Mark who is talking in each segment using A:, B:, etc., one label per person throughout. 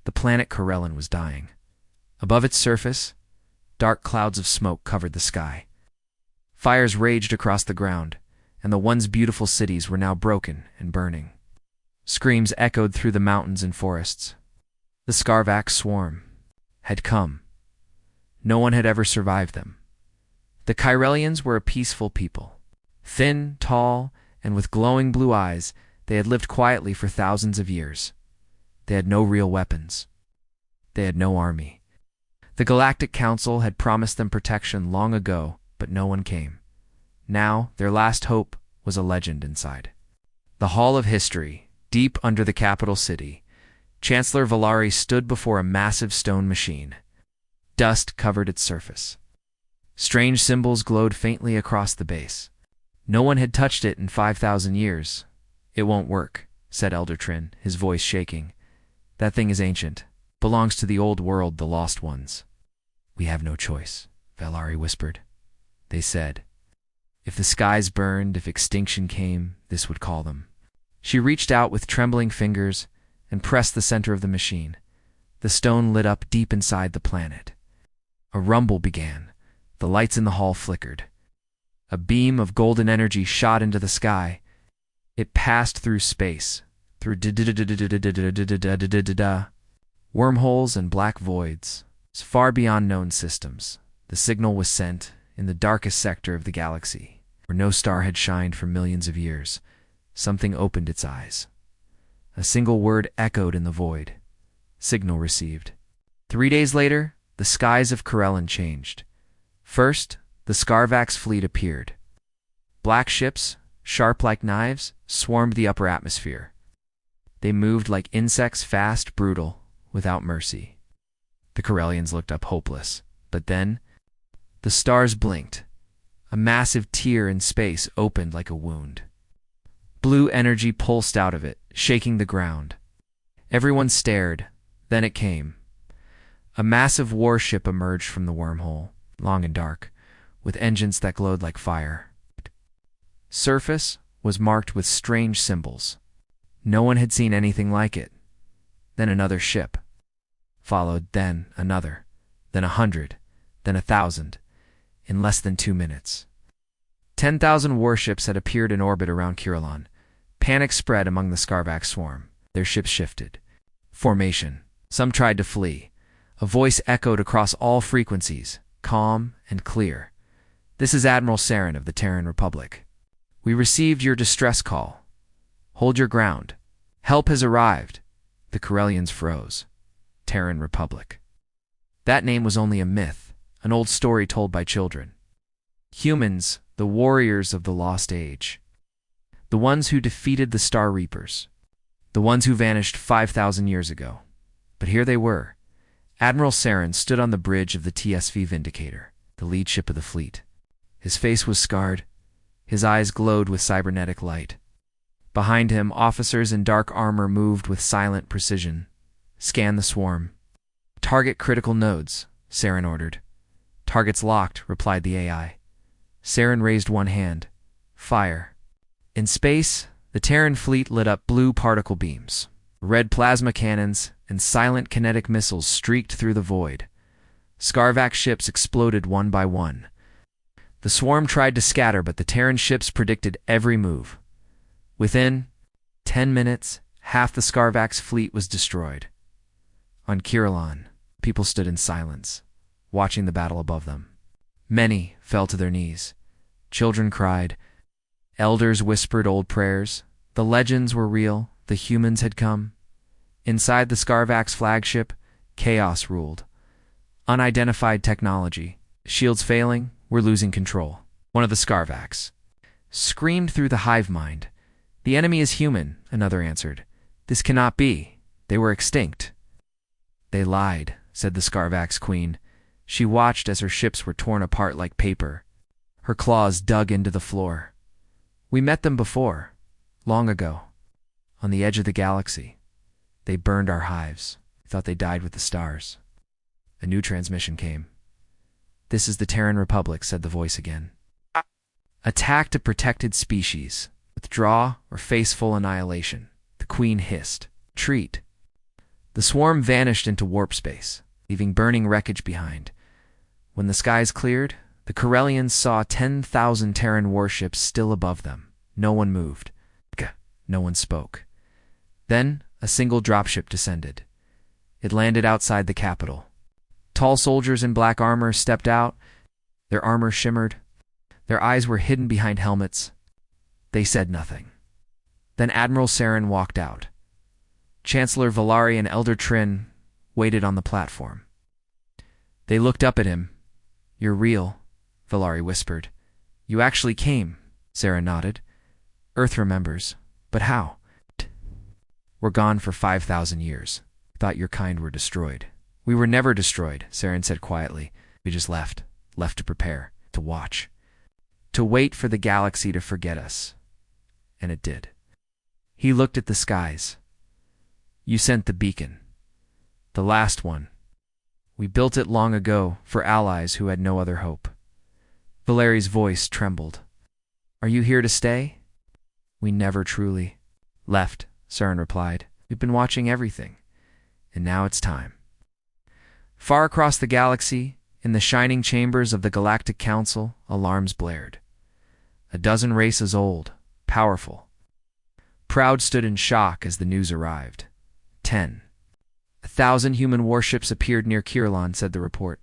A: The planet Corellan was dying. Above its surface, dark clouds of smoke covered the sky. Fires raged across the ground, and the once beautiful cities were now broken and burning. Screams echoed through the mountains and forests. The Scarvax swarm had come. No one had ever survived them. The Chirellians were a peaceful people. Thin, tall, and with glowing blue eyes, they had lived quietly for thousands of years. They had no real weapons. They had no army. The Galactic Council had promised them protection long ago, but no one came. Now, their last hope was a legend inside. The Hall of History, deep under the capital city, Chancellor Valari stood before a massive stone machine. Dust covered its surface. Strange symbols glowed faintly across the base. No one had touched it in 5,000 years. "It won't work," said Elder Trin, his voice shaking. "That thing is ancient. Belongs to the old world, the lost ones." "We have no choice," Valari whispered. They said, "If the skies burned, if extinction came, this would call them." She reached out with trembling fingers and pressed the center of the machine. The stone lit up deep inside the planet. A rumble began. The lights in the hall flickered. A beam of golden energy shot into the sky. It passed through space, through wormholes and black voids, far beyond known systems. The signal was sent in the darkest sector of the galaxy, where no star had shined for millions of years. Something opened its eyes. A single word echoed in the void. Signal received. 3 days later, the skies of Corellan changed. First, the Scarvax fleet appeared. Black ships, sharp like knives, swarmed the upper atmosphere. They moved like insects, fast, brutal, without mercy. The Corellians looked up hopeless. But then, the stars blinked. A massive tear in space opened like a wound. Blue energy pulsed out of it, shaking the ground. Everyone stared. Then it came. A massive warship emerged from the wormhole, long and dark, with engines that glowed like fire. Surface was marked with strange symbols. No one had seen anything like it. Then another ship. Followed then another, then 100, then 1,000, in less than 2 minutes. 10,000 warships had appeared in orbit around Corellan. Panic spread among the Scarvax swarm. Their ships shifted. Formation. Some tried to flee. A voice echoed across all frequencies, calm and clear. "This is Admiral Saren of the Terran Republic. We received your distress call. Hold your ground. Help has arrived." The Corellians froze. Terran Republic. That name was only a myth, an old story told by children. Humans, the warriors of the lost age. The ones who defeated the Star Reapers. The ones who vanished 5,000 years ago. But here they were. Admiral Saren stood on the bridge of the TSV Vindicator, the lead ship of the fleet. His face was scarred. His eyes glowed with cybernetic light. Behind him, officers in dark armor moved with silent precision. "Scan the swarm." "Target critical nodes," Saren ordered. "Targets locked," replied the AI. Saren raised one hand. "Fire." In space, the Terran fleet lit up blue particle beams. Red plasma cannons and silent kinetic missiles streaked through the void. Scarvax ships exploded one by one. The swarm tried to scatter, but the Terran ships predicted every move. Within 10 minutes, half the Scarvax fleet was destroyed. On Corellan, people stood in silence, watching the battle above them. Many fell to their knees. Children cried. Elders whispered old prayers. The legends were real. The humans had come. Inside the Scarvax flagship, chaos ruled. Unidentified technology. Shields failing, we're losing control. One of the Scarvax screamed through the hive mind. "The enemy is human," another answered. "This cannot be. They were extinct." "They lied," said the Scarvax queen. She watched as her ships were torn apart like paper. Her claws dug into the floor. "We met them before, long ago, on the edge of the galaxy. They burned our hives. We thought they died with the stars." A new transmission came. "This is the Terran Republic," said the voice again. "Attack a protected species. Withdraw or face full annihilation." The queen hissed. "Treat." The The swarm vanished into warp space, leaving burning wreckage behind. When the skies cleared, the Corellians saw 10,000 Terran warships still above them. No one moved. No one spoke. Then, a single dropship descended. It landed outside the capital. Tall soldiers in black armor stepped out. Their armor shimmered. Their eyes were hidden behind helmets. They said nothing. Then Admiral Saren walked out. Chancellor Valari and Elder Trin waited on the platform. They looked up at him. "You're real," Valari whispered. "You actually came," Saren nodded. "Earth remembers. But how?" "We're gone for 5,000 years. Thought your kind were destroyed." "We were never destroyed," Saren said quietly. "We just left to prepare, to watch, to wait for the galaxy to forget us." And it did. He looked at the skies. "You sent the beacon. The last one. We built it long ago for allies who had no other hope." Valeri's voice trembled. "Are you here to stay?" "We never truly left," Saren replied. "We've been watching everything, and now it's time." Far across the galaxy, in the shining chambers of the Galactic Council, alarms blared. A dozen races old, powerful, proud stood in shock as the news arrived. 1,000 human warships appeared near Kirillon, said the report.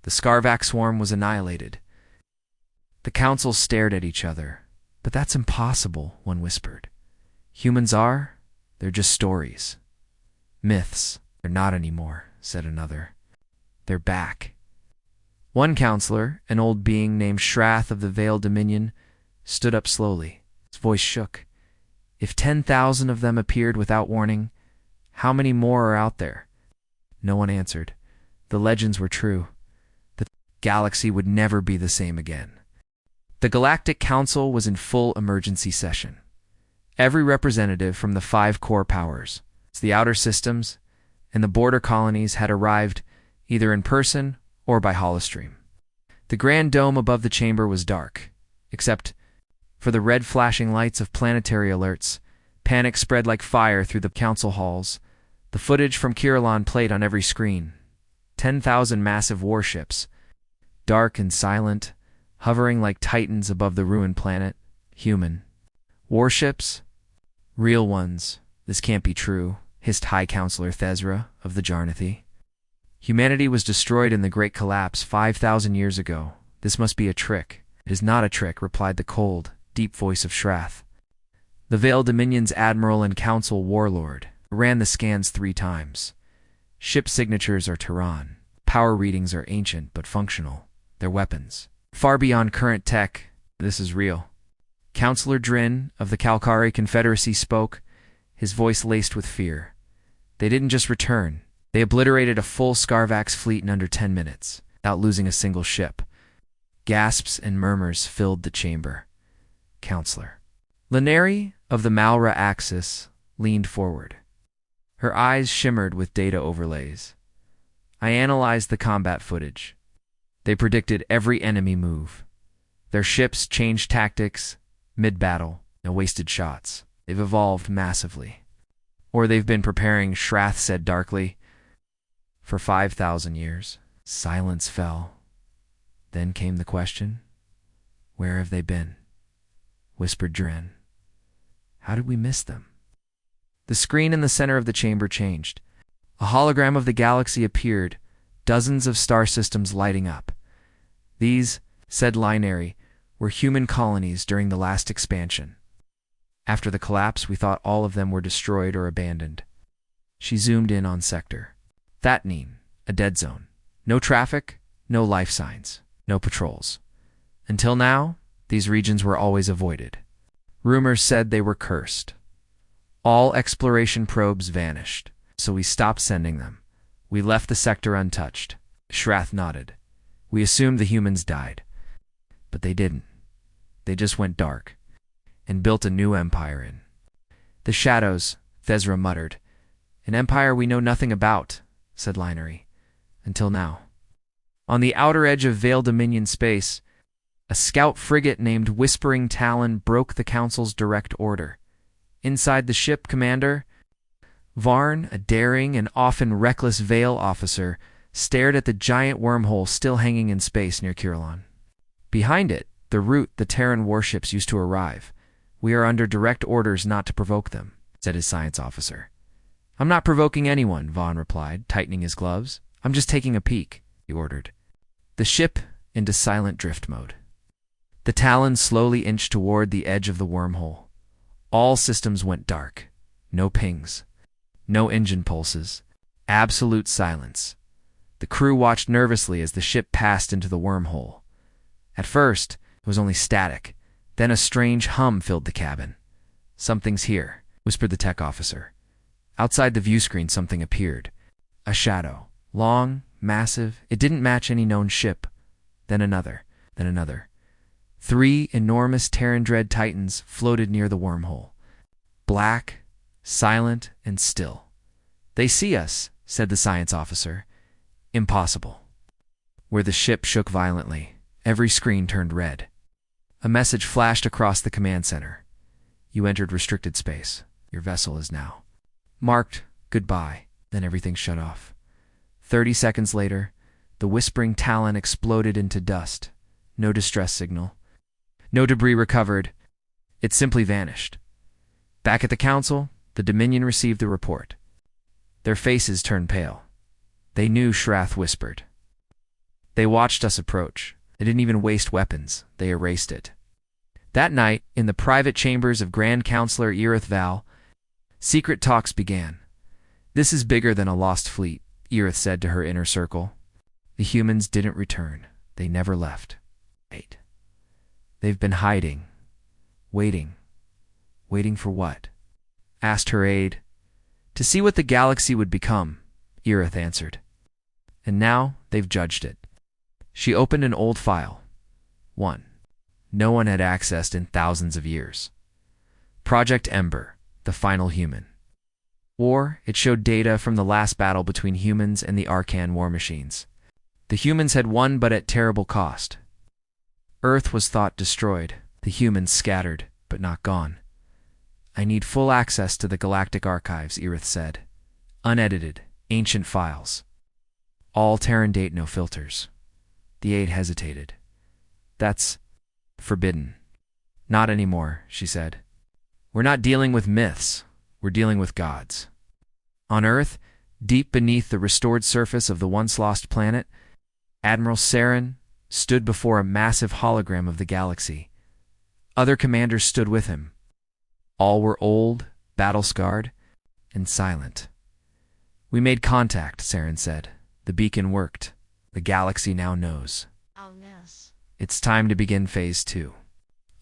A: The Scarvac swarm was annihilated. The council stared at each other. "But that's impossible," one whispered. They're just stories. Myths. They're not anymore," said another. "They're back." One counselor, an old being named Shrath of the Veiled Dominion, stood up slowly. His voice shook. "If 10,000 of them appeared without warning, how many more are out there?" No one answered. The legends were true. The galaxy would never be the same again. The Galactic Council was in full emergency session. Every representative from the 5 core powers, the outer systems, and the border colonies had arrived either in person or by holostream. The grand dome above the chamber was dark, except for the red flashing lights of planetary alerts. Panic spread like fire through the council halls. The footage from Kirillon played on every screen. 10,000 massive warships, dark and silent, hovering like titans above the ruined planet. Human warships? Real ones. This can't be true, hissed High Counselor Thezra of the Jarnathi. Humanity was destroyed in the Great Collapse 5,000 years ago. This must be a trick. It is not a trick, replied the cold, deep voice of Shrath. The Veiled Dominion's admiral and council warlord ran the scans 3 times. Ship signatures are Tehran. Power readings are ancient but functional. They're weapons. Far beyond current tech, this is real. Counselor Drin of the Kalkari Confederacy spoke, his voice laced with fear. They didn't just return. They obliterated a full Scarvax fleet in under 10 minutes, without losing a single ship. Gasps and murmurs filled the chamber. Counselor Laneri of the Malra Axis leaned forward. Her eyes shimmered with data overlays. "I analyzed the combat footage. They predicted every enemy move. Their ships changed tactics mid-battle, no wasted shots. They've evolved massively. Or they've been preparing," Shrath said darkly. "For 5,000 years." Silence fell. Then came the question, "Where have they been?" Whispered Dren. "How did we miss them?" The screen in the center of the chamber changed. A hologram of the galaxy appeared, dozens of star systems lighting up. "These," said Linary, "were human colonies during the last expansion. After the collapse, we thought all of them were destroyed or abandoned." She zoomed in on Sector. Thatnine, a dead zone. No traffic, no life signs, no patrols. Until now, these regions were always avoided. Rumors said they were cursed. All exploration probes vanished, so we stopped sending them. We left the sector untouched. Shrath nodded. We assumed the humans died. But they didn't. They just went dark and built a new empire in the shadows, Thezra muttered. "An empire we know nothing about," said Linary. "Until now." On the outer edge of Veiled Dominion space, a scout frigate named Whispering Talon broke the Council's direct order. Inside the ship, Commander Varn, a daring and often reckless Vale officer, stared at the giant wormhole still hanging in space near Kirillon. Behind it, the route the Terran warships used to arrive. We are under direct orders not to provoke them, said his science officer. I'm not provoking anyone, Vaughn replied, tightening his gloves. I'm just taking a peek, he ordered. The ship into silent drift mode. The Talon slowly inched toward the edge of the wormhole. All systems went dark. No pings. No engine pulses. Absolute silence. The crew watched nervously as the ship passed into the wormhole. At first, it was only static. Then a strange hum filled the cabin. Something's here, whispered the tech officer. Outside the view screen, something appeared. A shadow. Long, massive. It didn't match any known ship. Then another. Then another. 3 enormous Terran Dread Titans floated near the wormhole. Black, silent, and still. They see us, said the science officer. Impossible. Where the ship shook violently, every screen turned red. A message flashed across the command center. You entered restricted space. Your vessel is now marked goodbye. Then everything shut off. 30 seconds later, the whispering Talon exploded into dust. No distress signal. No debris recovered. It simply vanished. Back at the council, the Dominion received the report. Their faces turned pale. They knew, Shrath whispered. They watched us approach. They didn't even waste weapons. They erased it. That night, in the private chambers of Grand Counselor Irith Val, secret talks began. This is bigger than a lost fleet, Irith said to her inner circle. The humans didn't return. They never left. Wait. They've been hiding. Waiting. Waiting for what? Asked her aide. To see what the galaxy would become, Irith answered. And now they've judged it. She opened an old file. 1. No one had accessed in thousands of years. Project Ember, the final human. Or it showed data from the last battle between humans and the Arcan war machines. The humans had won, but at terrible cost. Earth was thought destroyed, the humans scattered, but not gone. I need full access to the galactic archives, Irith said. Unedited, ancient files. All Terran date, no filters. The aide hesitated. That's forbidden. Not anymore, she said. We're not dealing with myths. We're dealing with gods. On Earth, deep beneath the restored surface of the once-lost planet, Admiral Saren stood before a massive hologram of the galaxy. Other commanders stood with him. All were old, battle-scarred, and silent. We made contact, Saren said. The beacon worked. The galaxy now knows.
B: Oh, yes.
A: It's time to begin Phase 2.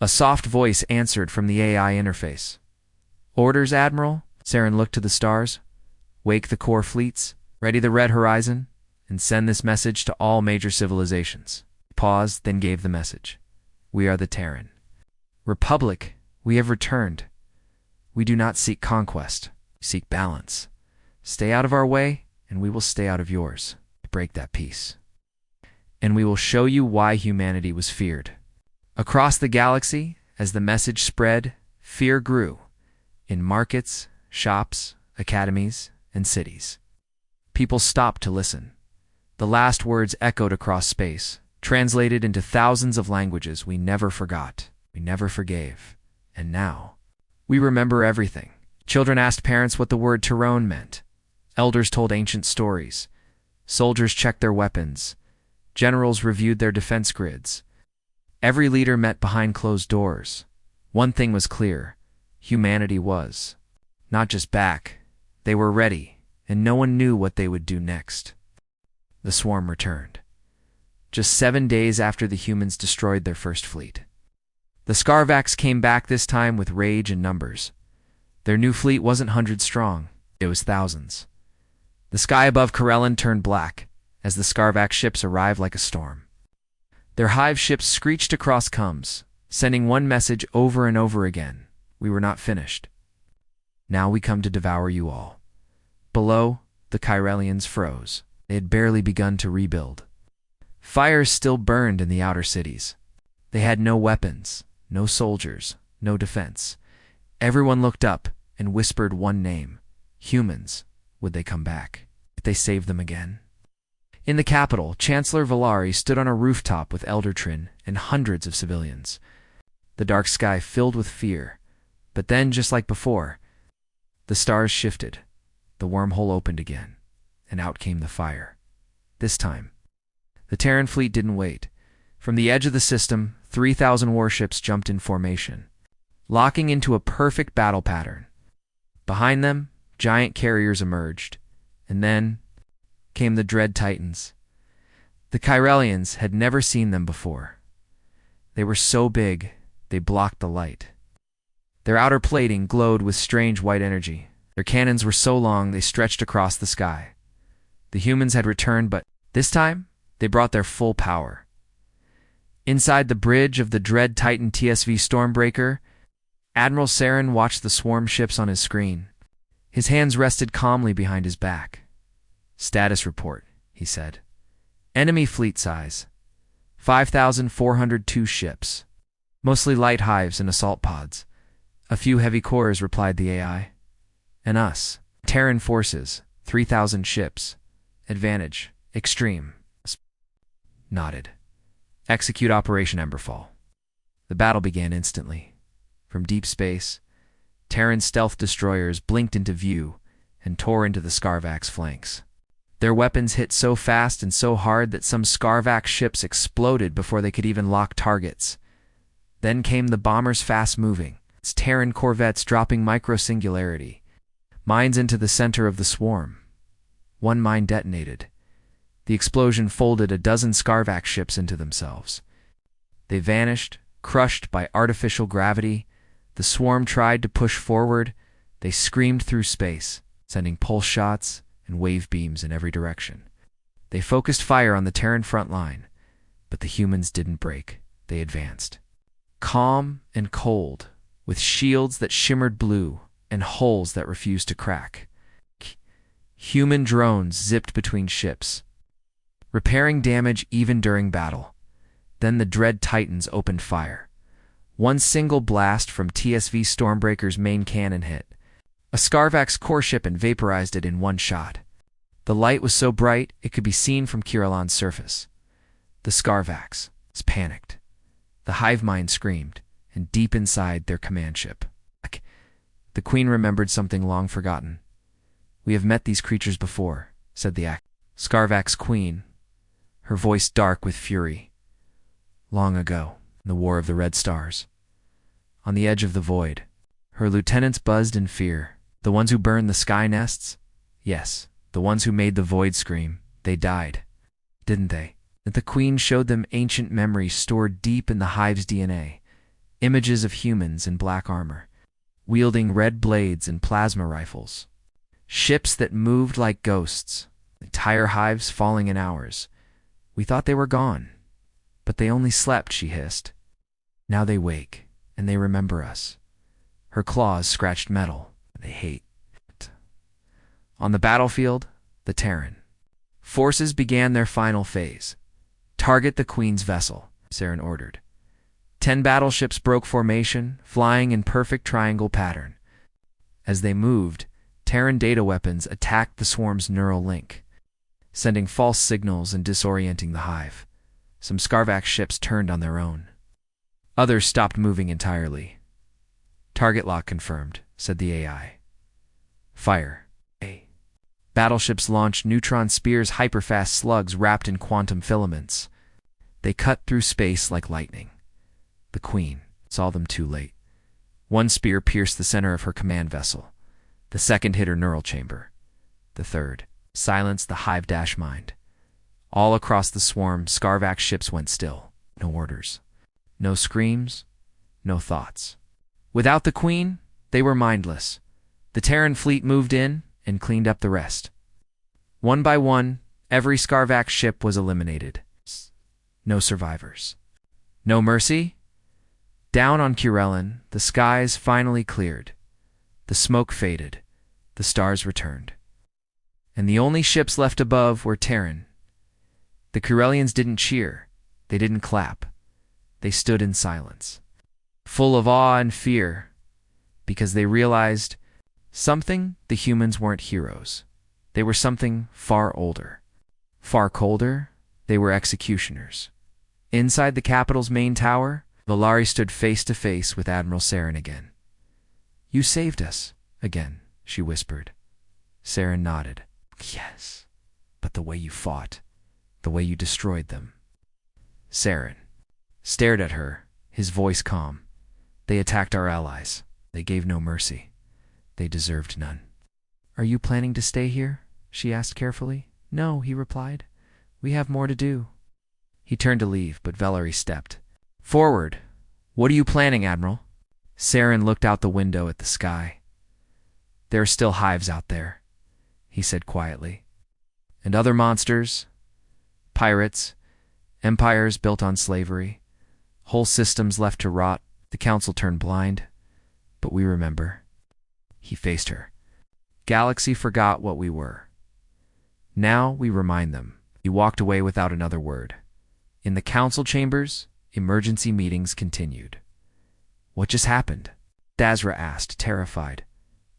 A: A soft voice answered from the AI interface. Orders, Admiral? Saren looked to the stars. Wake the core fleets, ready the red horizon, and send this message to all major civilizations. Paused, then gave the message. We are the Terran. Republic, we have returned. We do not seek conquest. We seek balance. Stay out of our way, and we will stay out of yours. Break that peace. And we will show you why humanity was feared. Across the galaxy, as the message spread, fear grew. In markets, shops, academies, and cities. People stopped to listen. The last words echoed across space, translated into thousands of languages we never forgot, we never forgave. And now, we remember everything. Children asked parents what the word Tyrone meant. Elders told ancient stories. Soldiers checked their weapons. Generals reviewed their defense grids. Every leader met behind closed doors. One thing was clear. Humanity was. Not just back. They were ready, and no one knew what they would do next. The swarm returned. Just 7 days after the humans destroyed their first fleet. The Scarvax came back this time with rage and numbers. Their new fleet wasn't hundreds strong. It was thousands. The sky above Corellan turned black as the Scarvax ships arrived like a storm. Their hive ships screeched across Cums, sending one message over and over again. We were not finished. Now we come to devour you all. Below, the Kyrellians froze. They had barely begun to rebuild. Fires still burned in the outer cities. They had no weapons, no soldiers, no defense. Everyone looked up and whispered one name, Humans, would they come back? If they saved them again? In the capital, Chancellor Valari stood on a rooftop with Elder Trin and hundreds of civilians. The dark sky filled with fear. But then, just like before, the stars shifted. The wormhole opened again, and out came the fire. This time, the Terran fleet didn't wait. From the edge of the system, 3,000 warships jumped in formation, locking into a perfect battle pattern. Behind them, giant carriers emerged, and then came the dread Titans. The Chiralians had never seen them before. They were so big, they blocked the light. Their outer plating glowed with strange white energy. Their cannons were so long they stretched across the sky. The humans had returned, but this time, they brought their full power. Inside the bridge of the dread Titan TSV Stormbreaker, Admiral Saren watched the swarm ships on his screen. His hands rested calmly behind his back. "Status report," he said. "Enemy fleet size, 5,402 ships. Mostly light hives and assault pods. A few heavy cores," replied the AI. "And us, Terran forces, 3,000 ships. Advantage, extreme." Nodded. "Execute Operation Emberfall." The battle began instantly. From deep space, Terran stealth destroyers blinked into view and tore into the Scarvak's flanks. Their weapons hit so fast and so hard that some Scarvak ships exploded before they could even lock targets. Then came the bombers fast-moving, its Terran corvettes dropping micro-singularity, mines into the center of the swarm. One mine detonated. The explosion folded a dozen Scarvak ships into themselves. They vanished, crushed by artificial gravity. The swarm tried to push forward. They screamed through space, sending pulse shots and wave beams in every direction. They focused fire on the Terran front line, but the humans didn't break. They advanced. Calm and cold, with shields that shimmered blue and hulls that refused to crack. Human drones zipped between ships, repairing damage even during battle. Then the dread Titans opened fire. One single blast from TSV Stormbreaker's main cannon hit a Scarvak's core ship and vaporized it in one shot. The light was so bright it could be seen from Kiralan's surface. The Scarvaks panicked. The hive mind screamed, and deep inside their command ship, the Queen remembered something long forgotten. "We have met these creatures before," said the Scarvak's queen, her voice dark with fury. "Long ago, in the War of the Red Stars. On the edge of the void." Her lieutenants buzzed in fear. "The ones who burned the sky nests?" "Yes, the ones who made the void scream. They died." "Didn't they?" And the Queen showed them ancient memories stored deep in the hive's DNA. Images of humans in black armor, wielding red blades and plasma rifles. Ships that moved like ghosts. Entire hives falling in hours. "We thought they were gone. But they only slept," she hissed. "Now they wake, and they remember us." Her claws scratched metal. "They hate it." On the battlefield, the Terran forces began their final phase. "Target the Queen's vessel," Saren ordered. 10 battleships broke formation, flying in perfect triangle pattern. As they moved, Terran data weapons attacked the swarm's neural link, sending false signals and disorienting the hive. Some Scarvak ships turned on their own. Others stopped moving entirely. "Target lock confirmed," said the AI. "Fire." Battleships launched neutron spears, hyperfast slugs wrapped in quantum filaments. They cut through space like lightning. The Queen saw them too late. One spear pierced the center of her command vessel. The second hit her neural chamber. The third silenced the hive dash mind. All across the swarm, Scarvak ships went still. No orders. No screams. No thoughts. Without the Queen, they were mindless. The Terran fleet moved in and cleaned up the rest. One by one, every Scarvak ship was eliminated. No survivors. No mercy? Down on Kiralan, the skies finally cleared. The smoke faded. The stars returned. And the only ships left above were Terran. The Kiralians didn't cheer. They didn't clap. They stood in silence, full of awe and fear, because they realized The humans weren't heroes. They were something far older. Far colder, they were executioners. Inside the capital's main tower, Valari stood face to face with Admiral Saren again. "You saved us, again," she whispered. Saren nodded. "Yes, but the way you fought, the way you destroyed them." Saren stared at her, his voice calm. "They attacked our allies. They gave no mercy. They deserved none." "Are you planning to stay here?" she asked carefully. "No," he replied. "We have more to do." He turned to leave, but Valerie stepped forward. "What are you planning, Admiral?" Saren looked out the window at the sky. "There are still hives out there," he said quietly. "And other monsters, pirates, empires built on slavery, whole systems left to rot. The Council turned blind, but we remember." He faced her. "Galaxy forgot what we were. Now we remind them." He walked away without another word. In the council chambers, emergency meetings continued. "What just happened?" Dazra asked, terrified.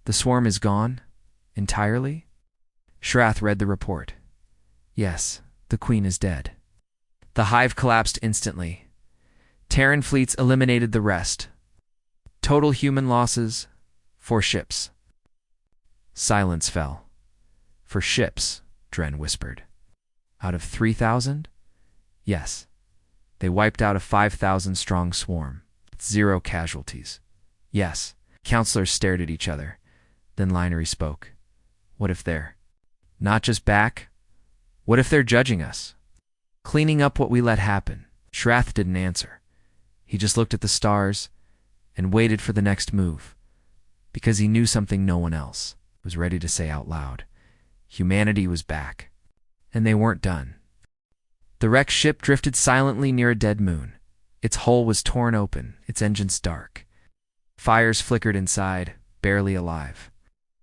A: "The swarm is gone? Entirely?" Shrath read the report. "Yes, the Queen is dead." The hive collapsed instantly. Terran fleets eliminated the rest. Total human losses, 4 ships. Silence fell. "For ships," Dren whispered. "Out of 3,000? Yes. They wiped out a 5,000-strong swarm. 0 casualties." "Yes." Counselors stared at each other. Then Linery spoke. "What if they're not just back? What if they're judging us? Cleaning up what we let happen?" Shrath didn't answer. He just looked at the stars and waited for the next move, because he knew something no one else was ready to say out loud. Humanity was back, and they weren't done. The wrecked ship drifted silently near a dead moon. Its hull was torn open, its engines dark. Fires flickered inside, barely alive.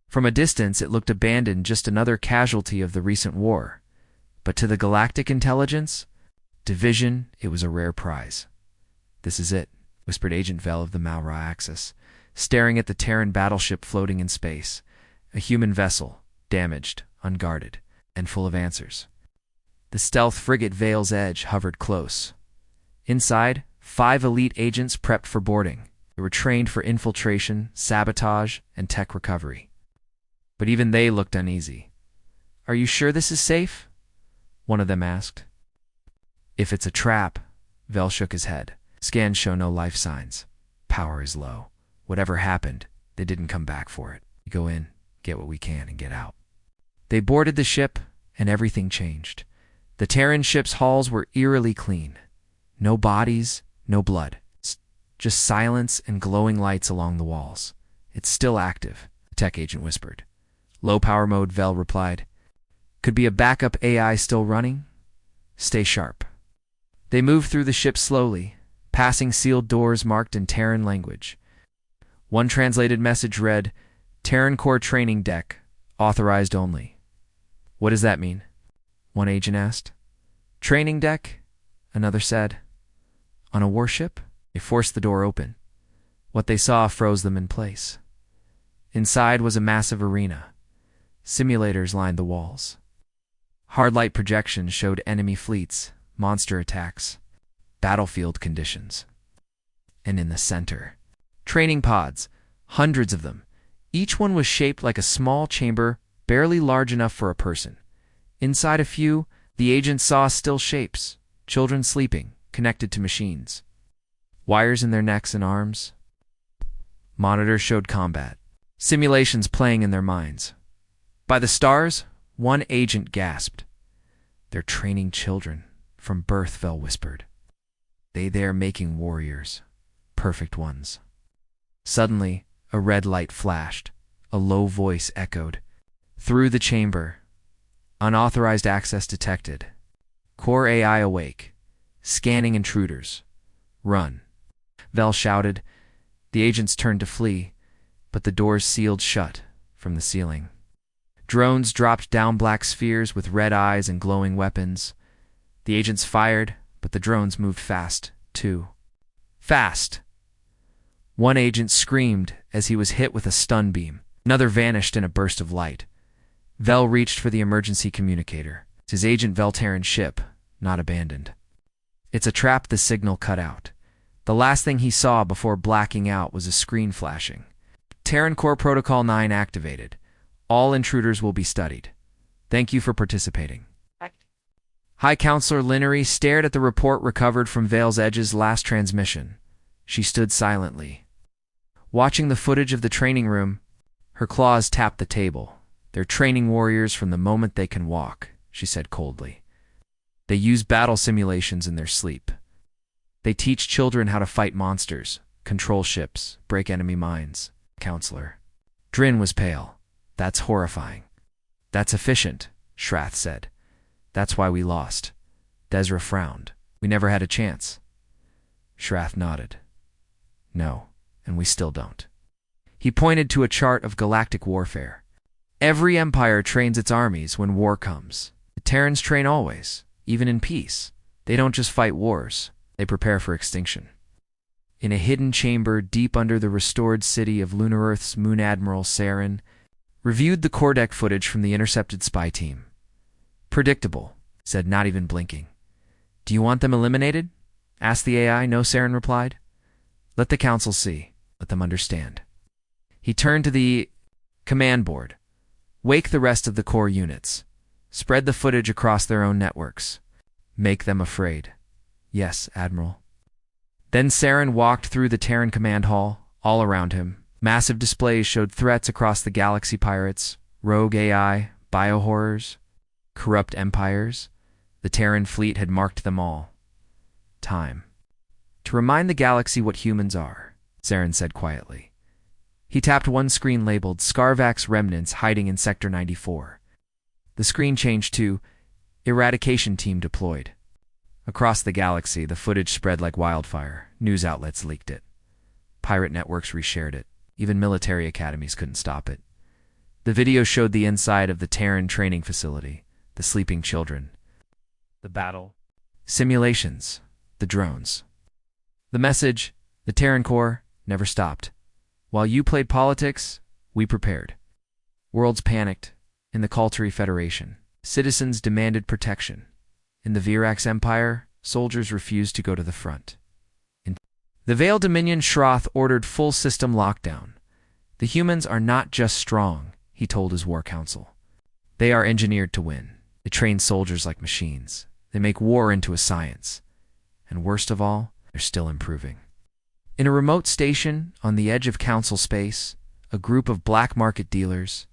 A: From a distance, it looked abandoned, just another casualty of the recent war. But to the galactic intelligence division, it was a rare prize. "This is it," whispered Agent Vel of the Malra Axis, staring at the Terran battleship floating in space. A human vessel, damaged, unguarded, and full of answers. The stealth frigate Veil's Edge hovered close. Inside, 5 elite agents prepped for boarding. They were trained for infiltration, sabotage, and tech recovery. But even they looked uneasy. "Are you sure this is safe?" one of them asked. "If it's a trap," Vel shook his head. "Scans show no life signs. Power is low. Whatever happened, they didn't come back for it. We go in, get what we can, and get out." They boarded the ship, and everything changed. The Terran ship's hulls were eerily clean. No bodies, no blood. Just silence and glowing lights along the walls. "It's still active," the tech agent whispered. "Low power mode," Vel replied. "Could be a backup AI still running. Stay sharp." They moved through the ship slowly, passing sealed doors marked in Terran language. One translated message read, "Terran Core Training Deck, authorized only." "What does that mean?" one agent asked. "Training deck," another said. "On a warship?" They forced the door open. What they saw froze them in place. Inside was a massive arena. Simulators lined the walls. Hard light projections showed enemy fleets, monster attacks, battlefield conditions. And in the center, training pods, hundreds of them. Each one was shaped like a small chamber, barely large enough for a person. Inside a few, the agents saw still shapes, children sleeping, connected to machines. Wires in their necks and arms. Monitors showed combat, simulations playing in their minds. "By the stars," one agent gasped. "They're training children, from birth," Vel whispered. They're making warriors, perfect ones." Suddenly, a red light flashed. A low voice echoed. Through the chamber. "Unauthorized access detected. Core AI awake. Scanning intruders. Run." Vel shouted. The agents turned to flee, but the doors sealed shut from the ceiling. Drones dropped down black spheres with red eyes and glowing weapons. The agents fired, but the drones moved fast, too. Fast! One agent screamed as he was hit with a stun beam. Another vanished in a burst of light. Vel reached for the emergency communicator. It's his Agent Velterran's ship, not abandoned. It's a trap, the signal cut out. The last thing he saw before blacking out was a screen flashing. Terran Core Protocol 9 activated. All intruders will be studied. Thank you for participating. High Counselor Linery stared at the report recovered from Vale's Edge's last transmission. She stood silently, watching the footage of the training room. Her claws tapped the table. They're training warriors from the moment they can walk, she said coldly. They use battle simulations in their sleep. They teach children how to fight monsters, control ships, break enemy minds. Counselor. Drin was pale. That's horrifying. That's efficient, Shrath said. That's why we lost. Desra frowned. We never had a chance. Shrath nodded. No, and we still don't. He pointed to a chart of galactic warfare. Every empire trains its armies when war comes. The Terrans train always, even in peace. They don't just fight wars, they prepare for extinction. In a hidden chamber deep under the restored city of Lunar Earth's Moon Admiral Saren reviewed the core deck footage from the intercepted spy team. Predictable, said, not even blinking. Do you want them eliminated? Asked the AI. No, Saren replied. Let the council see. Let them understand. He turned to the command board. Wake the rest of the core units. Spread the footage across their own networks. Make them afraid. Yes, Admiral. Then Saren walked through the Terran command hall. All around him, massive displays showed threats across the galaxy: pirates, rogue AI, biohorrors, corrupt empires. The Terran fleet had marked them all. Time to remind the galaxy what humans are, Saren said quietly. He tapped one screen labeled Scarvax Remnants hiding in Sector 94. The screen changed to Eradication Team Deployed. Across the galaxy, the footage spread like wildfire. News outlets leaked it. Pirate networks reshared it. Even military academies couldn't stop it. The video showed the inside of the Terran training facility, the sleeping children, the battle simulations, the drones. The message, the Terran Core, never stopped. While you played politics, we prepared. Worlds panicked. In the Kaltari Federation, citizens demanded protection. In the Virax Empire, soldiers refused to go to the front. In the Vale Dominion, Shroth ordered full system lockdown. The humans are not just strong, he told his war council. They are engineered to win. They train soldiers like machines. They make war into a science. And worst of all, they're still improving. In a remote station on the edge of council space, a group of black market dealers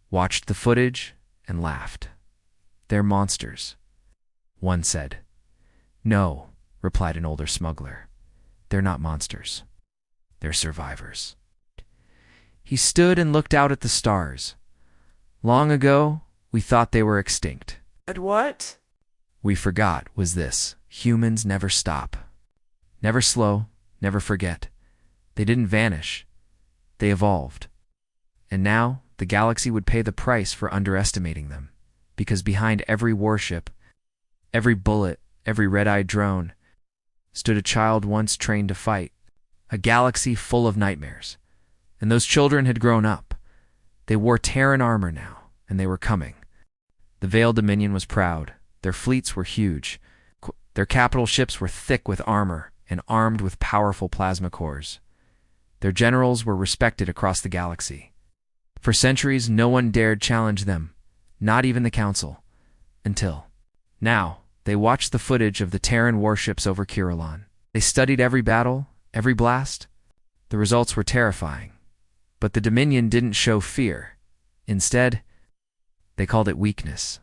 A: watched the footage and laughed. They're monsters, one said. No, replied an older smuggler. They're not monsters. They're survivors. He stood and looked out at the stars. Long ago, we thought they were extinct.
B: But what?
A: We forgot was this: humans never stop. Never slow, never forget. They didn't vanish. They evolved. And now, the galaxy would pay the price for underestimating them, because behind every warship, every bullet, every red-eyed drone, stood a child once trained to fight, a galaxy full of nightmares. And those children had grown up. They wore Terran armor now, and they were coming. The Vale Dominion was proud. Their fleets were huge. Their capital ships were thick with armor and armed with powerful plasma cores. Their generals were respected across the galaxy. For centuries, no one dared challenge them, not even the Council. Until now, they watched the footage of the Terran warships over Kirillon. They studied every battle, every blast. The results were terrifying. But the Dominion didn't show fear. Instead, they called it weakness.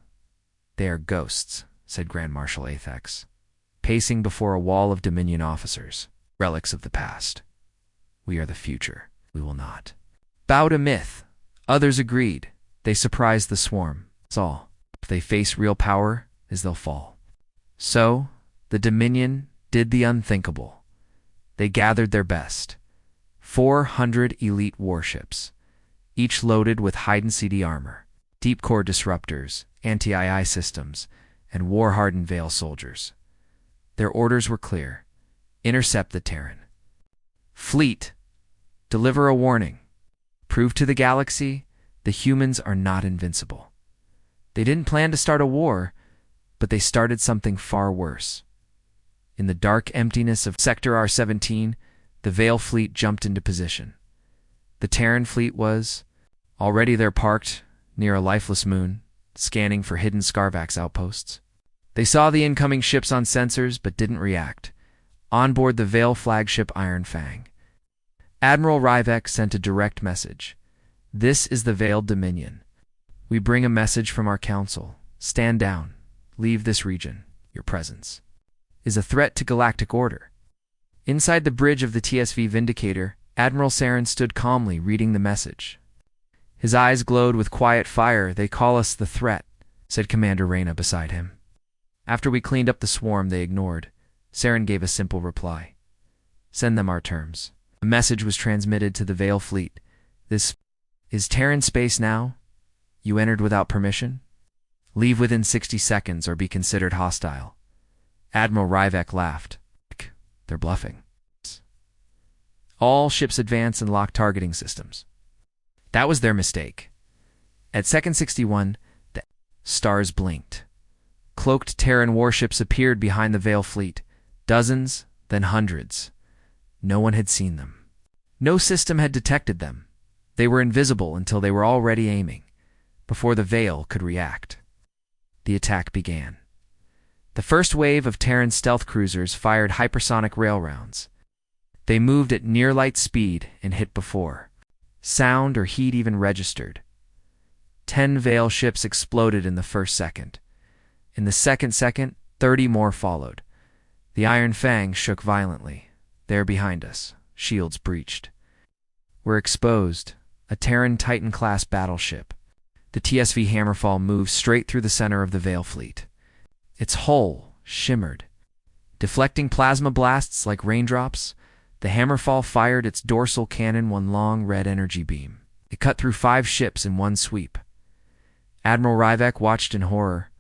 A: They are ghosts, said Grand Marshal Athex, pacing before a wall of Dominion officers, relics of the past. We are the future. We will not bow to myth. Others agreed. They surprised the swarm. That's all. If they face real power, as they'll fall. So, the Dominion did the unthinkable. They gathered their best. 400 elite warships, each loaded with hide-and-seek armor, deep-core disruptors, anti-AI systems, and war-hardened Vale soldiers. Their orders were clear. Intercept the Terran. Fleet, deliver a warning. Prove to the galaxy, the humans are not invincible. They didn't plan to start a war, but they started something far worse. In the dark emptiness of Sector R-17, the Veil fleet jumped into position. The Terran fleet was already there, parked near a lifeless moon, scanning for hidden Scarvax outposts. They saw the incoming ships on sensors but didn't react. On board the Veil flagship Iron Fang, Admiral Rivek sent a direct message. "This is the Veiled Dominion. We bring a message from our council. Stand down. Leave this region. Your presence is a threat to galactic order." Inside the bridge of the TSV Vindicator, Admiral Saren stood calmly reading the message. His eyes glowed with quiet fire. "They call us the threat," said Commander Reyna beside him. After we cleaned up the swarm they ignored, Saren gave a simple reply. "Send them our terms." A message was transmitted to the Veil fleet. "This is Terran space now. You entered without permission. Leave within 60 seconds or be considered hostile." Admiral Rivek laughed. "They're bluffing. All ships advance and lock targeting systems." That was their mistake. At second 61, the stars blinked. Cloaked Terran warships appeared behind the Veil fleet. Dozens, then hundreds. No one had seen them. No system had detected them. They were invisible until they were already aiming, before the Veil could react. The attack began. The first wave of Terran stealth cruisers fired hypersonic rail rounds. They moved at near light speed and hit before sound or heat even registered. 10 Veil ships exploded in the first second. In the second, 30 more followed. The Iron Fang shook violently. There behind us, shields breached. "We're exposed," a Terran Titan-class battleship. The TSV Hammerfall moved straight through the center of the Veil fleet. Its hull shimmered. Deflecting plasma blasts like raindrops, the Hammerfall fired its dorsal cannon one long red energy beam. It cut through 5 ships in one sweep. Admiral Rivek watched in horror.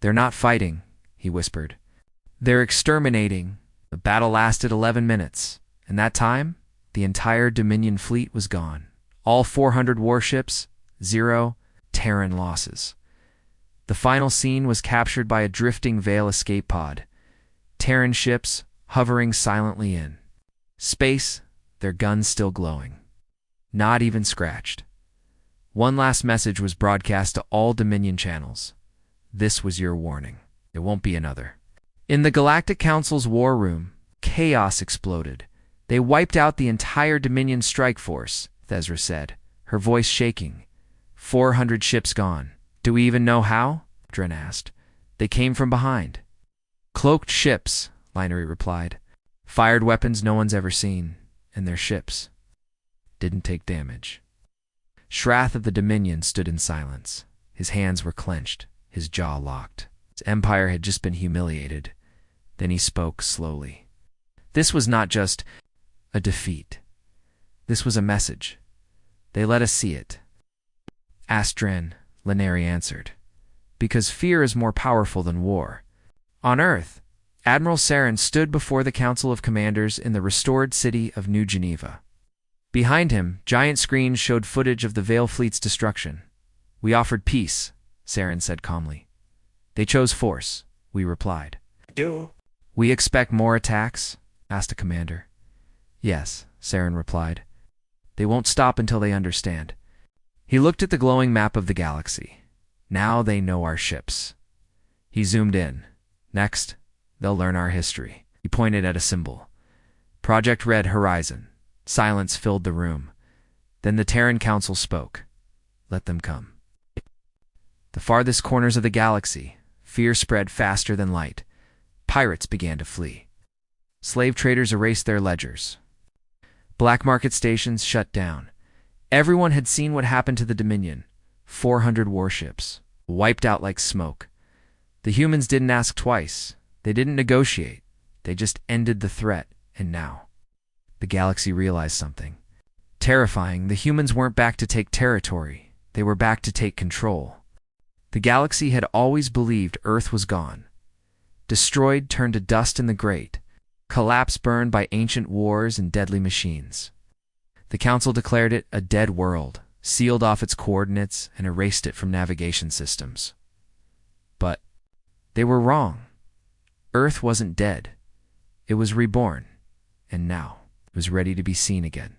A: "They're not fighting," he whispered. "They're exterminating." The battle lasted 11 minutes, and that time, the entire Dominion fleet was gone. All 400 warships, 0 Terran losses. The final scene was captured by a drifting Veil escape pod. Terran ships hovering silently in space, their guns still glowing. Not even scratched. One last message was broadcast to all Dominion channels. "This was your warning. It won't be another." In the Galactic Council's war room, chaos exploded. "They wiped out the entire Dominion strike force," Thezra said, her voice shaking. 400 ships gone. "Do we even know how?" Dren asked. "They came from behind." "Cloaked ships," Linery replied. "Fired weapons no one's ever seen, and their ships didn't take damage." Shrath of the Dominion stood in silence. His hands were clenched, his jaw locked. His empire had just been humiliated. Then he spoke slowly. "This was not just a defeat. This was a message. They let us see it." "Ask Dren," Laneri answered. "Because fear is more powerful than war." On Earth, Admiral Saren stood before the Council of Commanders in the restored city of New Geneva. Behind him, giant screens showed footage of the Veil fleet's destruction. "We offered peace," Saren said calmly. "They chose force," we replied.
B: "Do
A: "We expect more attacks?" asked a commander. "Yes," Saren replied. "They won't stop until they understand." He looked at the glowing map of the galaxy. "Now they know our ships." He zoomed in. "Next, they'll learn our history." He pointed at a symbol. "Project Red Horizon." Silence filled the room. Then the Terran Council spoke. "Let them come." The farthest corners of the galaxy, fear spread faster than light. Pirates began to flee. Slave traders erased their ledgers. Black market stations shut down. Everyone had seen what happened to the Dominion. 400 warships, wiped out like smoke. The humans didn't ask twice. They didn't negotiate. They just ended the threat, and now the galaxy realized something. Terrifying, the humans weren't back to take territory. They were back to take control. The galaxy had always believed Earth was gone. Destroyed, turned to dust in the great. Collapse burned by ancient wars and deadly machines. The council declared it a dead world, sealed off its coordinates, and erased it from navigation systems. But they were wrong. Earth wasn't dead. It was reborn, and now it was ready to be seen again.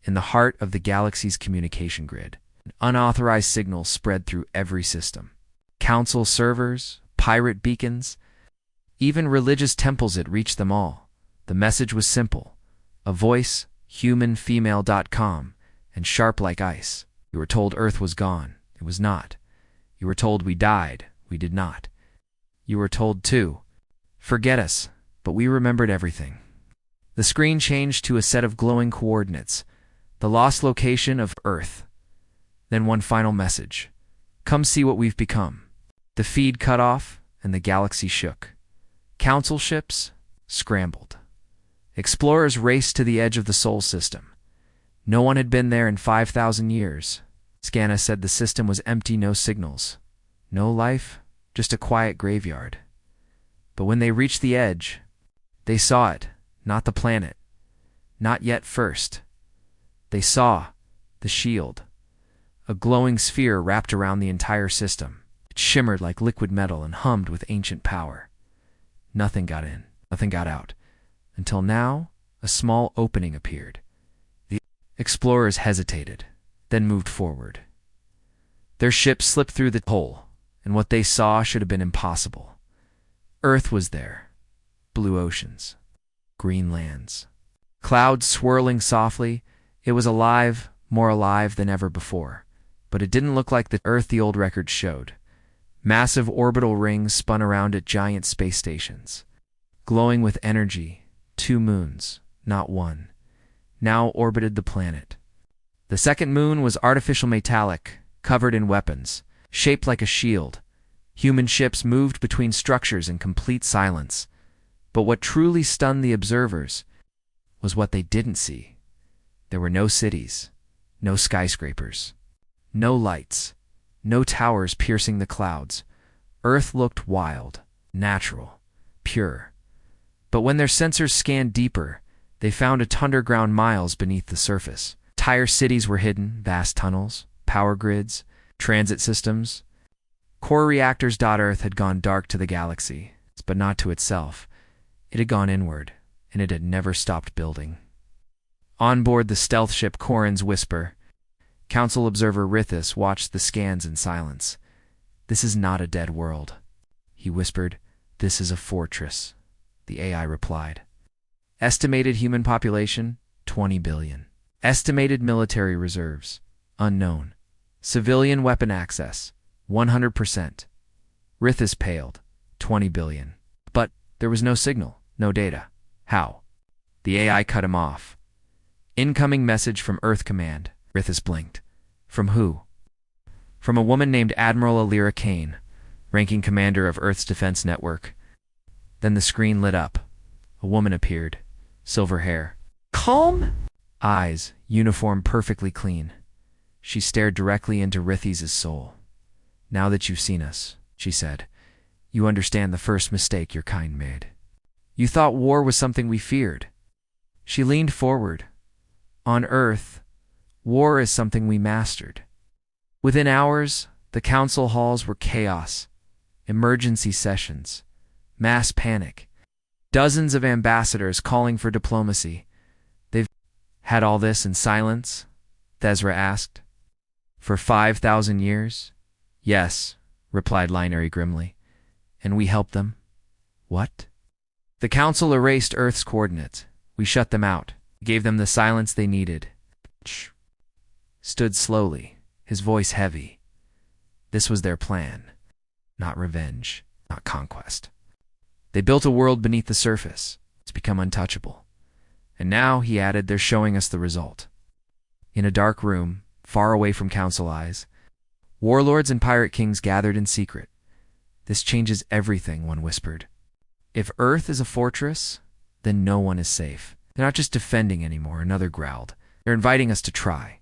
A: In the heart of the galaxy's communication grid, an unauthorized signal spread through every system. Council servers, pirate beacons, even religious temples. It reached them all. The message was simple. A voice, humanfemale.com, and sharp like ice. You were told Earth was gone. It was not. You were told we died. We did not. You were told, too, forget us, but we remembered everything. The screen changed to a set of glowing coordinates, the lost location of Earth. Then one final message. Come see what we've become. The feed cut off, and the galaxy shook. Council ships scrambled. Explorers raced to the edge of the Sol system. No one had been there in 5,000 years. Scanna said the system was empty, no signals. No life, just a quiet graveyard. But when they reached the edge, they saw it, not the planet. Not yet first. They saw the shield. A glowing sphere wrapped around the entire system. It shimmered like liquid metal and hummed with ancient power. Nothing got in, nothing got out. Until now, a small opening appeared. The explorers hesitated, then moved forward. Their ship slipped through the hole, and what they saw should have been impossible. Earth was there. Blue oceans. Green lands. Clouds swirling softly. It was alive, more alive than ever before. But it didn't look like the Earth the old records showed. Massive orbital rings spun around at giant space stations. Glowing with energy, 2 moons, not one, now orbited the planet. The second moon was artificial metallic, covered in weapons, shaped like a shield. Human ships moved between structures in complete silence. But what truly stunned the observers was what they didn't see. There were no cities, no skyscrapers, no lights, no towers piercing the clouds. Earth looked wild, natural, pure. But when their sensors scanned deeper, they found it underground miles beneath the surface. Entire cities were hidden, vast tunnels, power grids, transit systems. Core reactors. Earth had gone dark to the galaxy, but not to itself. It had gone inward, and it had never stopped building. On board the stealth ship Corin's Whisper, Council observer Rithis watched the scans in silence. This is not a dead world, he whispered. This is a fortress, the AI replied. Estimated human population, 20 billion. Estimated military reserves, unknown. Civilian weapon access, 100%. Rithis paled, 20 billion. But there was no signal, no data. How? The AI cut him off. Incoming message from Earth Command. Rithis blinked. From who? From a woman named Admiral Alira Kane, ranking commander of Earth's defense network. Then the screen lit up. A woman appeared. Silver hair. Calm? Eyes, uniform perfectly clean. She stared directly into Rithis' soul. Now that you've seen us, she said, you understand the first mistake your kind made. You thought war was something we feared. She leaned forward. On Earth, war is something we mastered. Within hours, the council halls were chaos, emergency sessions, mass panic, dozens of ambassadors calling for diplomacy. They've had all this in silence? Thezra asked. For 5,000 years? Yes, replied Linary grimly. And we helped them? What? The council erased Earth's coordinates. We shut them out, gave them the silence they needed. Stood slowly, his voice heavy. This was their plan. Not revenge, not conquest. They built a world beneath the surface. It's become untouchable. And now, he added, they're showing us the result. In a dark room, far away from council eyes, warlords and pirate kings gathered in secret. This changes everything, one whispered. If Earth is a fortress, then no one is safe. They're not just defending anymore, another growled. They're inviting us to try.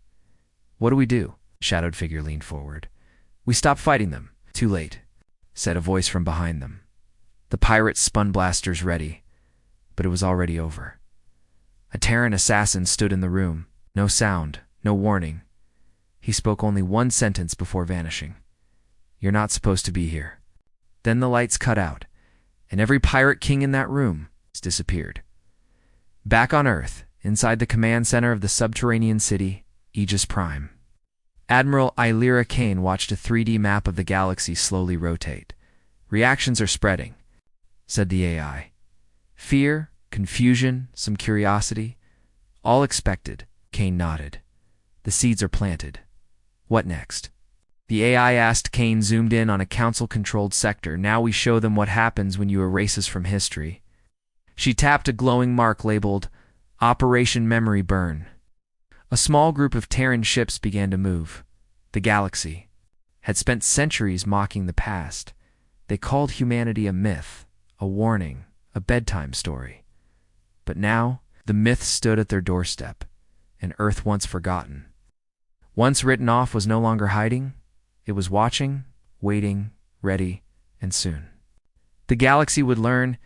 A: What do we do? A shadowed figure leaned forward. We stop fighting them. Too late, said a voice from behind them. The pirates spun blasters ready, but it was already over. A Terran assassin stood in the room, No sound, no warning. He spoke only one sentence before vanishing. "You're not supposed to be here." Then the lights cut out, and every pirate king in that room disappeared. Back on Earth, inside the command center of the subterranean city, Aegis Prime, Admiral Illyra Kane watched a 3D map of the galaxy slowly rotate. "Reactions are spreading," said the AI. "Fear, confusion, some curiosity. All expected," Kane nodded. "The seeds are planted. What next?" The AI asked. Kane zoomed in on a council-controlled sector. "Now we show them what happens when you erase us from history." She tapped a glowing mark labeled Operation Memory Burn. A small group of Terran ships began to move. The galaxy had spent centuries mocking the past. They called humanity a myth, a warning, a bedtime story. But now, the myth stood at their doorstep, an Earth once forgotten. Once written off was no longer hiding. It was watching, waiting, ready, and soon. The galaxy would learn,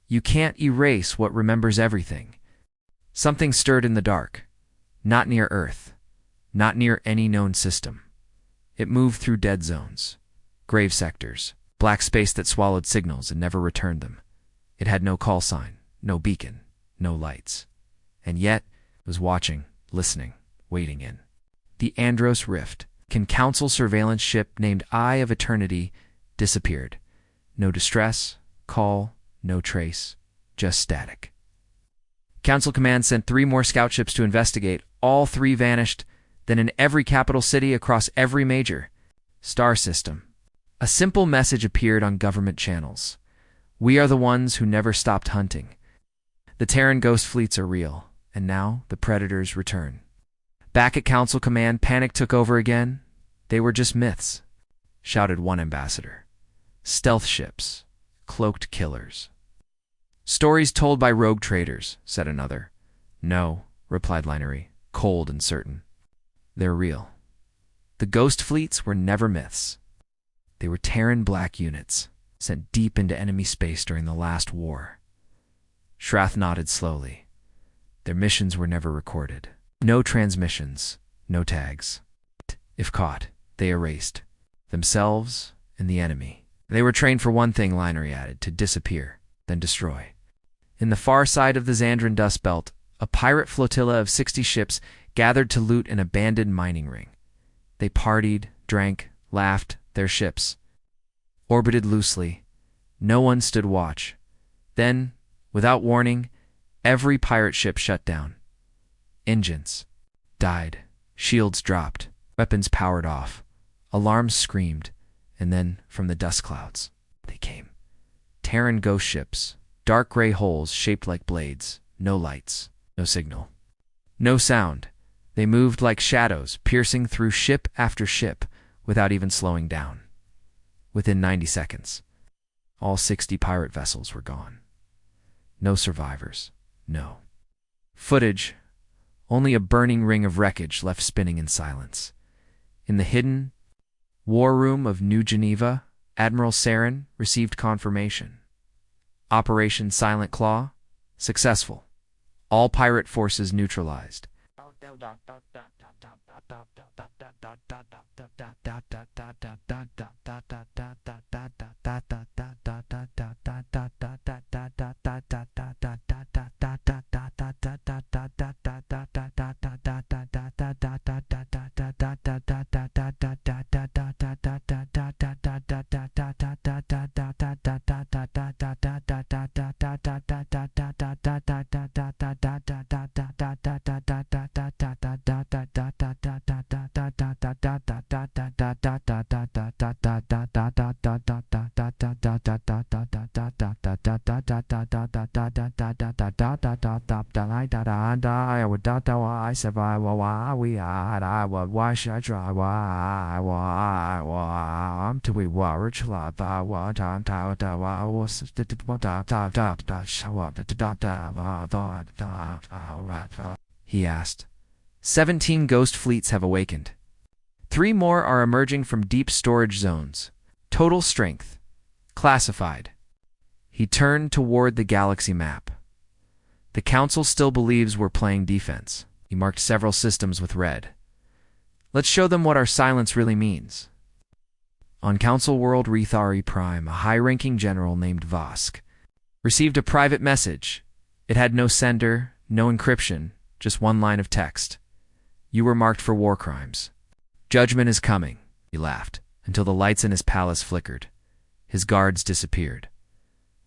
A: you can't erase what remembers everything. Something stirred in the dark. Not near Earth. Not near any known system. It moved through dead zones, grave sectors, black space that swallowed signals and never returned them. It had no call sign, no beacon, no lights. And yet, it was watching, listening, waiting in the Andros Rift. Council surveillance ship named Eye of Eternity disappeared. No distress, call, no trace, just static. Council Command sent 3 more scout ships to investigate. All 3 vanished. Then in every capital city across every major star system, a simple message appeared on government channels. "We are the ones who never stopped hunting. The Terran ghost fleets are real, and now the predators return." Back at Council Command, panic took over again. "They were just myths," shouted one ambassador. "Stealth ships, cloaked killers. Stories told by rogue traders," said another. "No," replied Linery, cold and certain. "They're real. The ghost fleets were never myths. They were Terran black units, sent deep into enemy space during the last war." Shrath nodded slowly. "Their missions were never recorded. No transmissions, no tags. If caught, they erased themselves and the enemy. They were trained for one thing," Linery added, "to disappear, then destroy." In the far side of the Xandran Dust Belt, a pirate flotilla of 60 ships gathered to loot an abandoned mining ring. They partied, drank, laughed. Their ships orbited loosely. No one stood watch. Then, without warning, every pirate ship shut down. Engines died. Shields dropped. Weapons powered off. Alarms screamed. And then, from the dust clouds, they came. Terran ghost ships. Dark gray holes shaped like blades. No lights. No signal. No sound. They moved like shadows, piercing through ship after ship without even slowing down. Within 90 seconds, all 60 pirate vessels were gone. No survivors. No footage. Only a burning ring of wreckage left spinning in silence. In the hidden war room of New Geneva, Admiral Saren received confirmation. Operation Silent Claw, successful. All pirate forces neutralized. Why should I try? Why? To we watch live. He asked. 17 ghost fleets have awakened. 3 more are emerging from deep storage zones. Total strength. Classified. He turned toward the galaxy map. The Council still believes we're playing defense. He marked several systems with red. Let's show them what our silence really means. On Council World Rethari Prime, a high-ranking general named Vosk received a private message. It had no sender, no encryption, just one line of text. You were marked for war crimes. Judgment is coming, he laughed, until the lights in his palace flickered. His guards disappeared.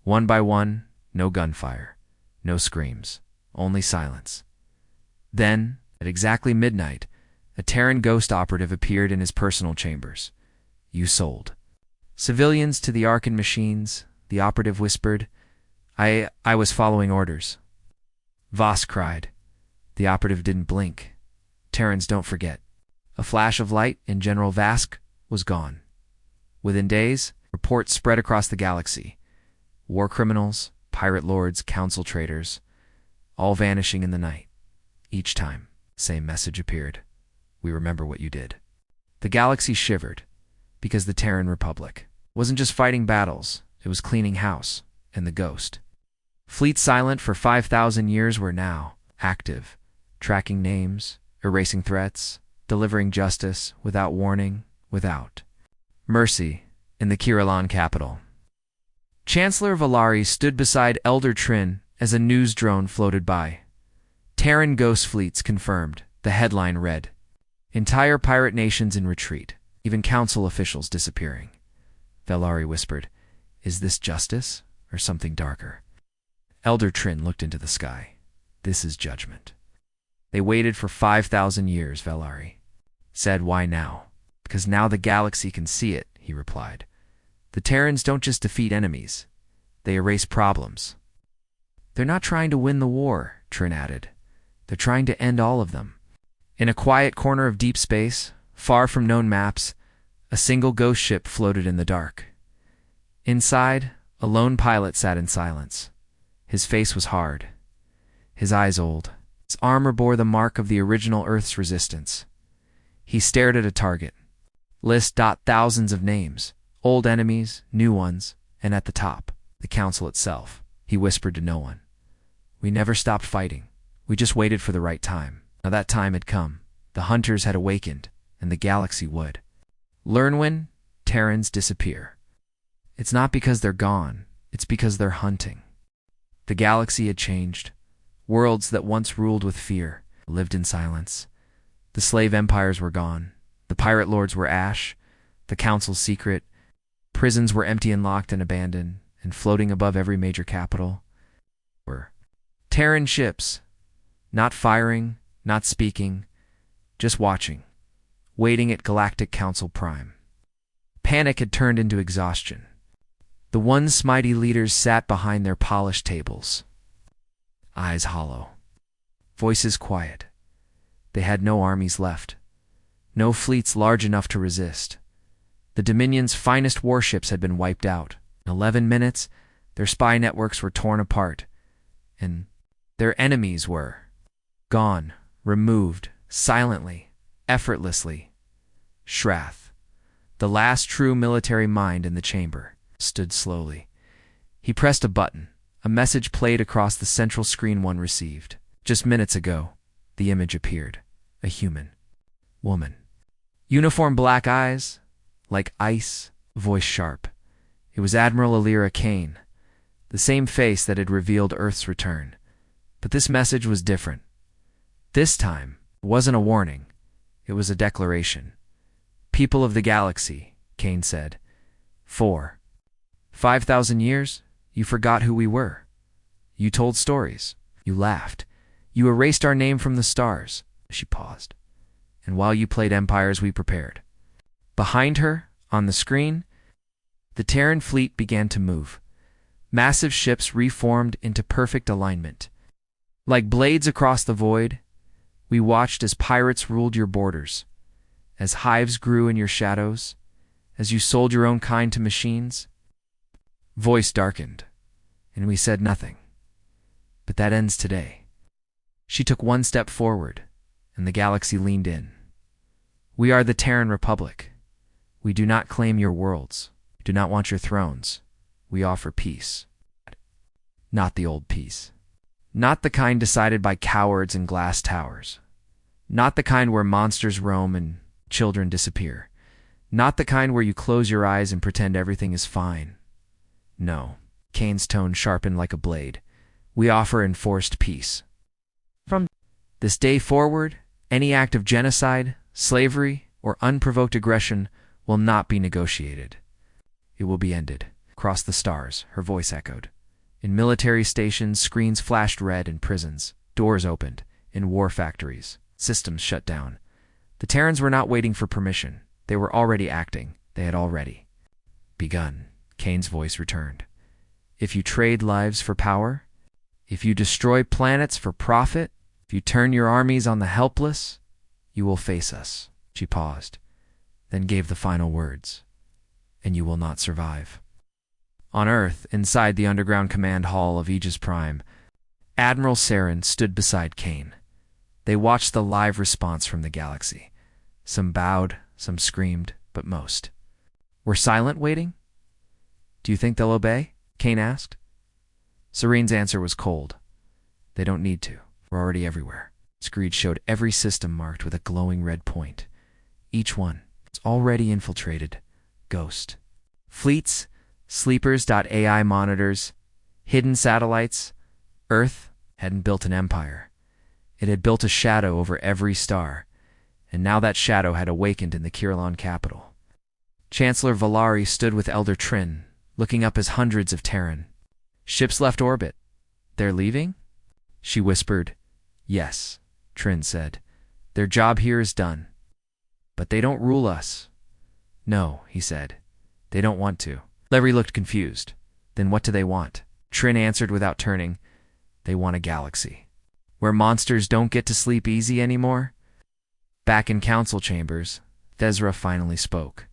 A: One by one, no gunfire, no screams, only silence. Then, at exactly midnight, a Terran ghost operative appeared in his personal chambers. You sold civilians to the Arkan machines, the operative whispered. I was following orders. Voss cried. The operative didn't blink. Terrans don't forget. A flash of light and General Vask was gone. Within days, reports spread across the galaxy. War criminals, pirate lords, council traitors, all vanishing in the night. Each time, same message appeared. We remember what you did. The galaxy shivered, because the Terran Republic wasn't just fighting battles, it was cleaning house, and the ghost. Fleets silent for 5,000 years were now active, tracking names, erasing threats, delivering justice without warning, without mercy, in the Kiralan capital. Chancellor Valari stood beside Elder Trin as a news drone floated by. Terran ghost fleets confirmed, the headline read. Entire pirate nations in retreat, even council officials disappearing. Valari whispered, Is this justice or something darker? Elder Trin looked into the sky. This is judgment. They waited for 5,000 years, Valari said. Why now? Because now the galaxy can see it, he replied. The Terrans don't just defeat enemies. They erase problems. They're not trying to win the war, Trin added. They're trying to end all of them. In a quiet corner of deep space, far from known maps, a single ghost ship floated in the dark. Inside, a lone pilot sat in silence. His face was hard, his eyes old. His armor bore the mark of the original Earth's resistance. He stared at a target. List thousands of names, old enemies, new ones, and at the top, the council itself. He whispered to no one. We never stopped fighting. We just waited for the right time. Now that time had come. The hunters had awakened, and the galaxy would. Learn when Terrans disappear. It's not because they're gone, it's because they're hunting. The galaxy had changed. Worlds that once ruled with fear lived in silence. The slave empires were gone. The pirate lords were ash. The council's secret. Prisons were empty and locked and abandoned, and floating above every major capital were Terran ships, not firing, not speaking, just watching, waiting at Galactic Council Prime. Panic had turned into exhaustion. The once mighty leaders sat behind their polished tables, eyes hollow, voices quiet. They had no armies left, no fleets large enough to resist. The Dominion's finest warships had been wiped out. In 11 minutes, their spy networks were torn apart, and their enemies were gone, removed, silently, effortlessly. Shrath, the last true military mind in the chamber, stood slowly. He pressed a button. A message played across the central screen one received. Just minutes ago, the image appeared. A human. Woman. Uniform black eyes, like ice, voice sharp. It was Admiral Alira Kane, the same face that had revealed Earth's return. But this message was different. This time, it wasn't a warning. It was a declaration. People of the galaxy, Kane said. 5,000 years, you forgot who we were. You told stories. You laughed. You erased our name from the stars. She paused. And while you played empires, we prepared. Behind her, on the screen, the Terran fleet began to move. Massive ships reformed into perfect alignment. Like blades across the void, we watched as pirates ruled your borders, as hives grew in your shadows, as you sold your own kind to machines. Voice darkened, and we said nothing. But that ends today. She took one step forward, and the galaxy leaned in. We are the Terran Republic. We do not claim your worlds. We do not want your thrones. We offer peace. Not the old peace. Not the kind decided by cowards in glass towers. Not the kind where monsters roam and children disappear. Not the kind where you close your eyes and pretend everything is fine. No. Kane's tone sharpened like a blade. We offer enforced peace. From this day forward, any act of genocide, slavery, or unprovoked aggression will not be negotiated. It will be ended. Across the stars, her voice echoed. In military stations, screens flashed red. In prisons, doors opened. In war factories, systems shut down. The Terrans were not waiting for permission. They were already acting. They had already begun. Kane's voice returned. If you trade lives for power, if you destroy planets for profit, if you turn your armies on the helpless, you will face us. She paused, then gave the final words. And you will not survive. On Earth, inside the underground command hall of Aegis Prime, Admiral Saren stood beside Kane. They watched the live response from the galaxy. Some bowed, some screamed, but most were silent, waiting. Do you think they'll obey? Kane asked. Serene's answer was cold. They don't need to. We're already everywhere. Screed showed every system marked with a glowing red point. Each one is already infiltrated. Ghost. Fleets, sleepers.ai monitors, hidden satellites. Earth hadn't built an empire. It had built a shadow over every star, and now that shadow had awakened in the Kirillon capital. Chancellor Valari stood with Elder Trin, looking up as hundreds of Terran ships left orbit. They're leaving? She whispered. Yes, Trin said. Their job here is done. But they don't rule us. No, he said. They don't want to. Larry looked confused. Then what do they want? Trin answered without turning. They want a galaxy where monsters don't get to sleep easy anymore. Back in council chambers, Thezra finally spoke.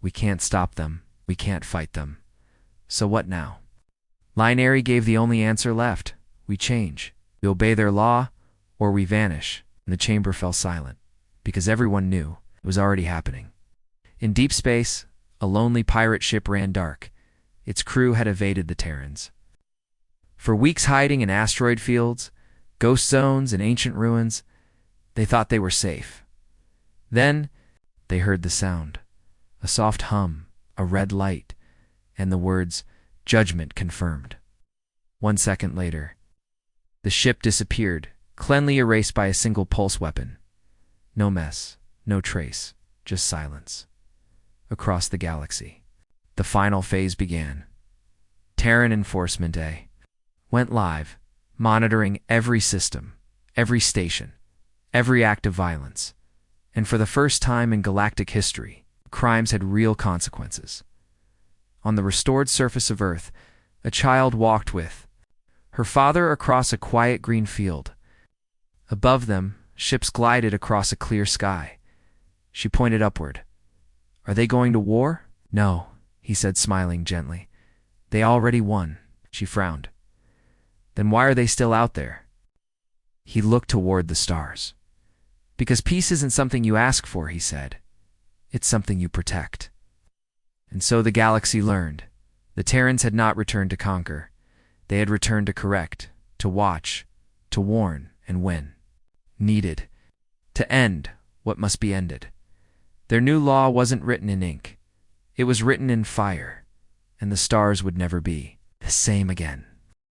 A: We can't stop them. We can't fight them. So what now? Linary gave the only answer left. We change. We obey their law, or we vanish. And the chamber fell silent, because everyone knew it was already happening. In deep space, a lonely pirate ship ran dark. Its crew had evaded the Terrans. For weeks hiding in asteroid fields, ghost zones, and ancient ruins, they thought they were safe. Then, they heard the sound. A soft hum, a red light, and the words, Judgment confirmed. 1 second later, the ship disappeared, cleanly erased by a single pulse weapon. No mess, no trace, just silence. Across the galaxy, the final phase began. Terran Enforcement A went live, monitoring every system, every station, every act of violence. And for the first time in galactic history, crimes had real consequences. On the restored surface of Earth, a child walked with her father across a quiet green field. Above them, ships glided across a clear sky. She pointed upward. Are they going to war? No, he said, smiling gently. They already won. She frowned. Then why are they still out there? He looked toward the stars. Because peace isn't something you ask for, he said. It's something you protect. And so the galaxy learned. The Terrans had not returned to conquer. They had returned to correct, to watch, to warn, and when needed, to end what must be ended. Their new law wasn't written in ink. It was written in fire, and the stars would never be the same again.